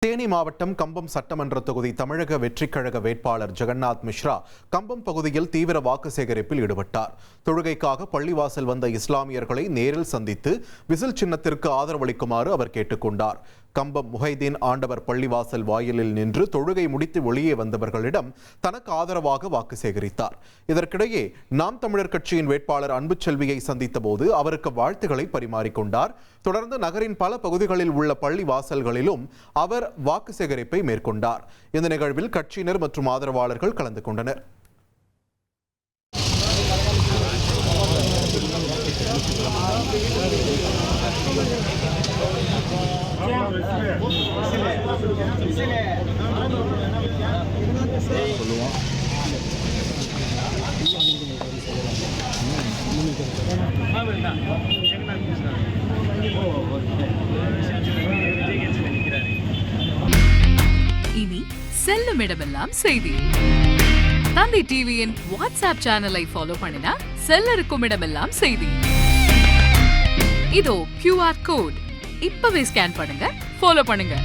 தேனி மாவட்டம் கம்பம் சட்டமன்ற தொகுதி தமிழக வெற்றிக் கழக வேட்பாளர் ஜெகநாத் மிஸ்ரா கம்பம் பகுதியில் தீவிர வாக்கு சேகரிப்பில் ஈடுபட்டார். தொழுகைக்காக பள்ளிவாசல் வந்த இஸ்லாமியர்களை நேரில் சந்தித்து விசில் சின்னத்திற்கு ஆதரவளிக்குமாறு அவர் கேட்டுக்கொண்டார். கம்பம் முஹைதீன் ஆண்டவர் பள்ளிவாசல் வாயிலில் நின்று தொழுகை முடித்து வெளியே வந்தவர்களிடம் தனக்கு ஆதரவாக வாக்கு சேகரித்தார். இதற்கிடையே நாம் தமிழர் கட்சியின் வேட்பாளர் அன்புச்செல்வியை சந்தித்த போது அவருக்கு வாழ்த்துக்களை பரிமாறிக்கொண்டார். தொடர்ந்து நகரின் பல பகுதிகளில் உள்ள பள்ளி வாசல்களிலும் அவர் வாக்கு சேகரிப்பை மேற்கொண்டார். இந்த நிகழ்வில் கட்சியினர் மற்றும் ஆதரவாளர்கள் கலந்து கொண்டனர். இனி செல்லும் இடமெல்லாம் செய்தி. தந்தை டிவியின் வாட்ஸ்அப் சேனலை ஃபாலோ பண்ணினா செல்ல இருக்கும் இடமெல்லாம் செய்தி. இதோ QR கோட் இப்பவே ஸ்கேன் பண்ணுங்க, ஃபாலோ பண்ணுங்க.